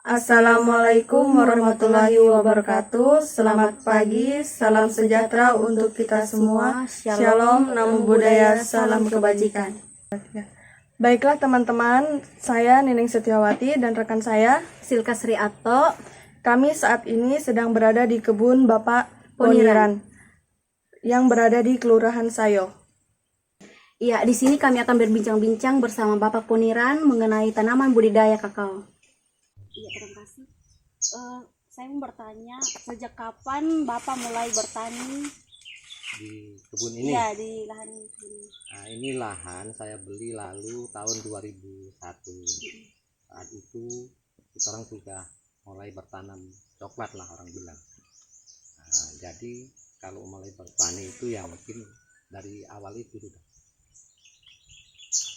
Assalamualaikum warahmatullahi wabarakatuh. Selamat pagi, salam sejahtera untuk kita semua. Shalom, namo buddhaya, salam kebajikan. Baiklah teman-teman, saya Nining Setiawati dan rekan saya Silka Sri Atto. Kami saat ini sedang berada di kebun Bapak Poniran yang berada di Kelurahan Sayo. Ya, di sini kami akan berbincang-bincang bersama Bapak Poniran mengenai tanaman budidaya kakao. Iya, terima kasih. Saya mau bertanya, sejak kapan Bapak mulai bertani di kebun ini? Iya, di lahan ini. Nah, ini lahan saya beli lalu tahun 2001. Saat itu kita orang sudah mulai bertanam coklat lah orang bilang. Nah, jadi kalau mulai bertani itu ya mungkin dari awal itu sudah.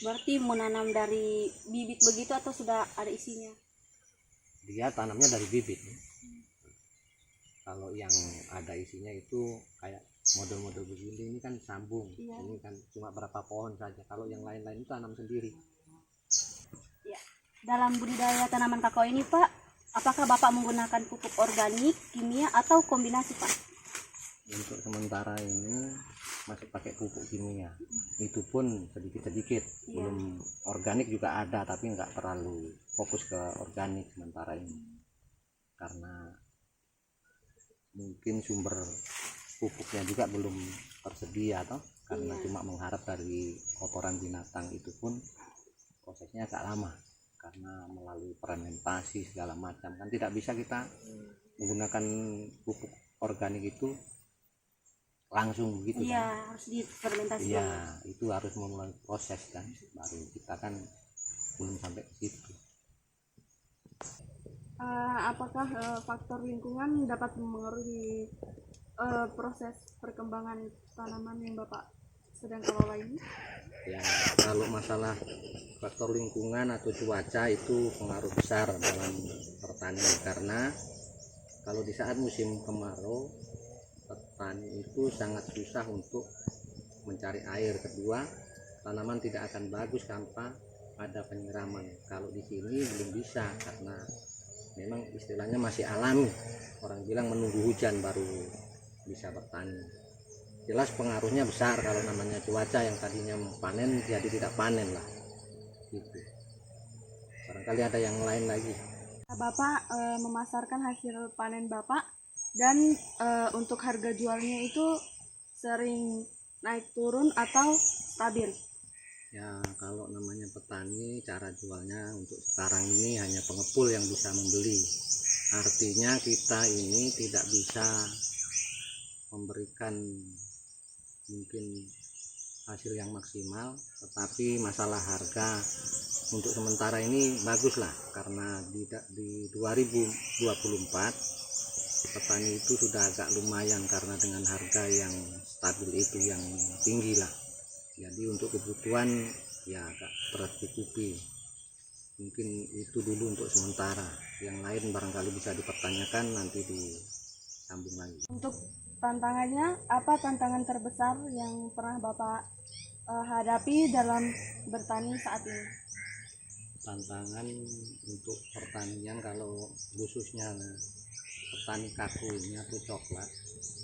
Berarti menanam dari bibit begitu atau sudah ada isinya? Dia tanamnya dari bibit. Kalau yang ada isinya itu kayak model-model begini, ini kan sambung. Iya. Ini kan cuma berapa pohon saja. Kalau yang lain-lain itu tanam sendiri. Ya. Dalam budidaya tanaman kakao ini, Pak, apakah Bapak menggunakan pupuk organik, kimia, atau kombinasi, Pak? Untuk sementara ini masih pakai pupuk kimia. Itu pun sedikit-sedikit. Iya. Belum organik juga ada, tapi nggak terlalu fokus ke organik sementara ini. Karena mungkin sumber pupuknya juga belum tersedia toh, karena Iya. cuma mengharap dari kotoran binatang. Itu pun prosesnya agak lama karena melalui fermentasi segala macam, kan tidak bisa kita menggunakan pupuk organik itu langsung begitu. Iya, kan? harus difermentasi. Iya, itu harus melalui proses kan, baru kita kan belum sampai ke situ. Apakah faktor lingkungan dapat mempengaruhi proses perkembangan tanaman yang Bapak sedang kelola ini? Ya, kalau masalah faktor lingkungan atau cuaca itu pengaruh besar dalam pertanian, karena kalau di saat musim kemarau petani itu sangat susah untuk mencari air. Kedua, tanaman tidak akan bagus tanpa ada penyiraman. Kalau di sini belum bisa karena memang istilahnya masih alami. Orang bilang menunggu hujan baru bisa bertani. Jelas pengaruhnya besar kalau namanya cuaca, yang tadinya panen jadi tidak panen lah. Gitu. Barangkali ada yang lain lagi. Bapak memasarkan hasil panen Bapak dan untuk harga jualnya itu sering naik turun atau stabil? Ya, kalau namanya petani, cara jualnya untuk sekarang ini hanya pengepul yang bisa membeli. Artinya kita ini tidak bisa memberikan mungkin hasil yang maksimal, tetapi masalah harga untuk sementara ini bagus lah, karena di 2024 petani itu sudah agak lumayan karena dengan harga yang stabil itu, yang tinggi lah. Jadi untuk kebutuhan ya agak tercukupi. Mungkin itu dulu untuk sementara. Yang lain barangkali bisa dipertanyakan, nanti disambung lagi. Untuk tantangannya, apa tantangan terbesar yang pernah Bapak hadapi dalam bertani saat ini? Tantangan untuk pertanian kalau khususnya petani kakao ini atau coklat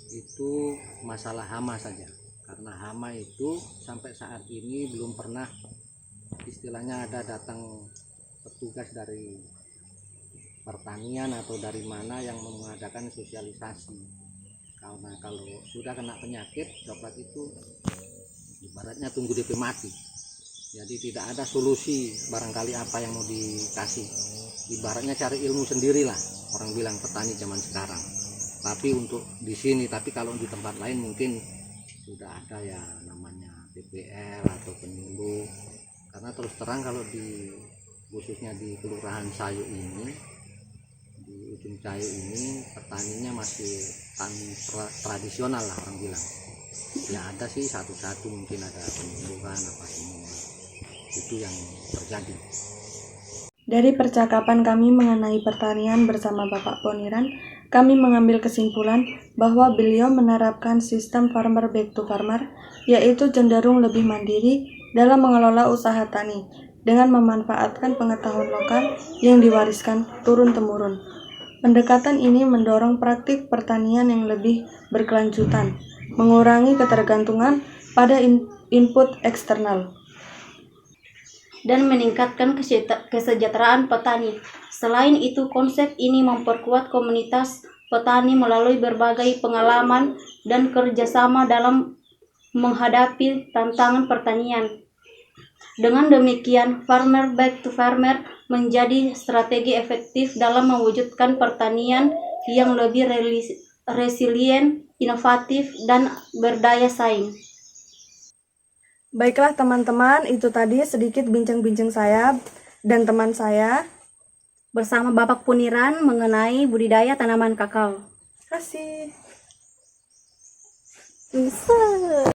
itu masalah hama saja. Karena hama itu sampai saat ini belum pernah istilahnya ada datang petugas dari pertanian atau dari mana yang mengadakan sosialisasi. Karena kalau sudah kena penyakit, coklat itu ibaratnya tunggu DP mati. Jadi tidak ada solusi barangkali apa yang mau dikasih. Ibaratnya cari ilmu sendirilah, orang bilang petani zaman sekarang. Tapi untuk di sini, tapi kalau di tempat lain mungkin sudah ada ya namanya PPL atau penyuluh. Karena terus terang kalau di khususnya di Kelurahan Sayo ini, di ujung Sayo ini, petaninya masih tradisional lah orang bilang. Ya ada sih satu-satu mungkin ada penyuluhan apa semua. Itu yang terjadi. Dari percakapan kami mengenai pertanian bersama Bapak Poniran, kami mengambil kesimpulan bahwa beliau menerapkan sistem farmer back to farmer, yaitu cenderung lebih mandiri dalam mengelola usaha tani, dengan memanfaatkan pengetahuan lokal yang diwariskan turun-temurun. Pendekatan ini mendorong praktik pertanian yang lebih berkelanjutan, mengurangi ketergantungan pada input eksternal, dan meningkatkan kesejahteraan petani. Selain itu, konsep ini memperkuat komunitas petani melalui berbagai pengalaman dan kerjasama dalam menghadapi tantangan pertanian. Dengan demikian, farmer back to farmer menjadi strategi efektif dalam mewujudkan pertanian yang lebih resilient, inovatif, dan berdaya saing. Baiklah teman-teman, itu tadi sedikit bincang-bincang saya dan teman saya. Bersama Bapak Puniran mengenai budidaya tanaman kakao. Terima kasih. Bisa.